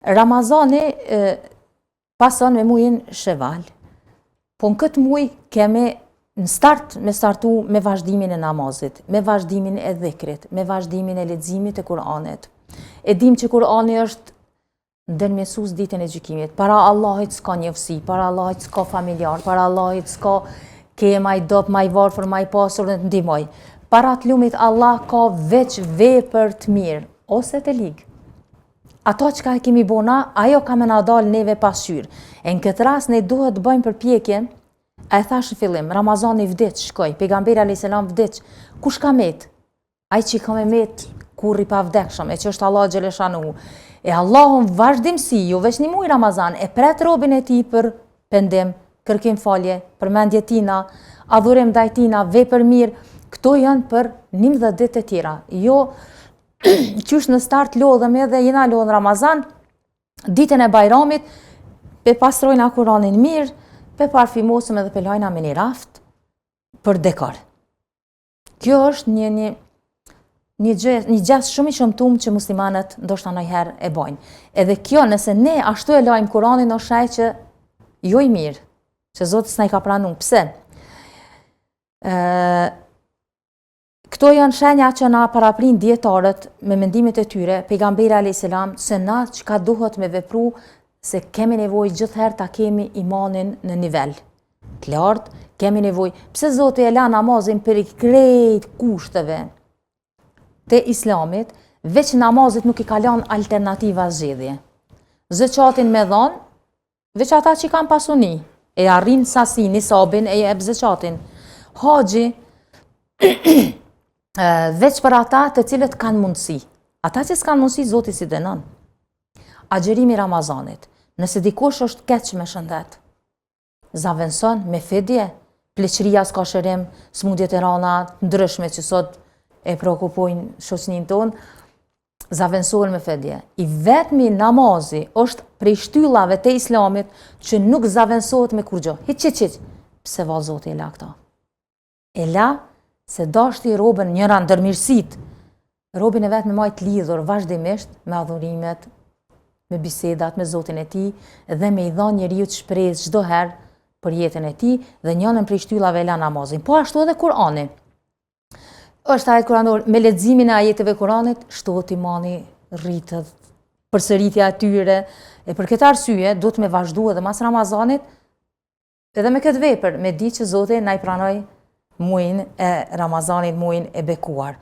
Ramazani pason me muajin Sheval, po në këtë muaj kemi në start me startu me vazhdimin e namazit, me vazhdimin e dhikrit, me vazhdimin e leximit të Kur'anit. E dim që Kur'ani është dërmjesues ditën e gjykimit. Para Allahit s'ka njofsi, para Allahit s'ka familjar, para Allahit s'ka ke maj dop, maj varfër, maj pasur dhe të ndihmoj. Para të lumit Allah ka veç vepër të mirë ose të ligë. Ato që ka kemi bona, ajo ka me na dal neve pasqyr. E në këtë rast ne duhet të bëjmë përpjekje, e thash në fillim, Ramazani vdic, shkoj, pejgamberi a.s. vdic, kush ka met? Ai që ka me met kurri pa vdekshëm, e që është Allah xheleshanu. E Allahun vazhdimsi, jo veç një muaj Ramazan, e pret robën e tij për pendim, kërkim falje, përmendje tina, adhurim ndaj tina, vepër mirë, këto janë për 11 ditë të tjera. Jo qysh në start lodhem edhe jena lodhën Ramazan, ditën e Bajramit, pe pastrojna Kur'anin mirë, pe parfimosëm edhe pe lajna me një raft për dekor. Kjo është një gjest shumë i shëmtuar që muslimanët ndoshta ndonjëherë e bojnë. Edhe kjo nëse ne ashtu e lajmë Kur'anin në shaj që jo i mirë, që Zoti s'na i ka pranuar. Pse? Këto janë shenja që na paraprin dietarët me mendimet e tyre, pejgamberi a.s. se na çka duhet me vepru, se kemi nevojë gjithherë ta kemi imanin në nivel të lartë, kemi nevojë. Pse Zoti e la namazin për krejt kushteve të Islamit, veç namazit nuk i ka lënë alternativa zgjedhje. Zeqatin me dhon, veç ata që kanë pasuni, e arrin sasin, nisabin e jep zeqatin. Haxhi veç për ata të cilët kanë mundësi. Ata që s'kanë mundësi, Zoti si dënon. Agjerimi Ramazanit, nëse dikush është keq me shëndet, zaventson me fidje, pleqëria s'ka shërim, smundjet e rana ndryshme që sot e prekupojnë shoqërinë tonë, zaventsohen me fidje. I vetmi namazi është prej shtyllave të Islamit që nuk zaventsohet me kurrgjë. Hiç. Pse vallë Zoti e la këta? E la se dashti robën njëra ndër mirësitë, robën e vet me majt lidhur vazhdimisht me adhurimet, me bisedat me Zotin e tij dhe me i dhënë njeriu shpresë çdo herë për jetën e tij dhe njënën prej shtyllave e la namazin. Po ashtu edhe Kur'ani. Është ajet kuranor, me leximin e ajeteve Kur'anit shtohet imani, rritet përsëritja e tyre, e për këtë arsye duhet me vazhdu edhe mas Ramazanit edhe me këtë vepër, me ditë që Zoti na i pranoi muajin e Ramazanit, muajin e bekuar.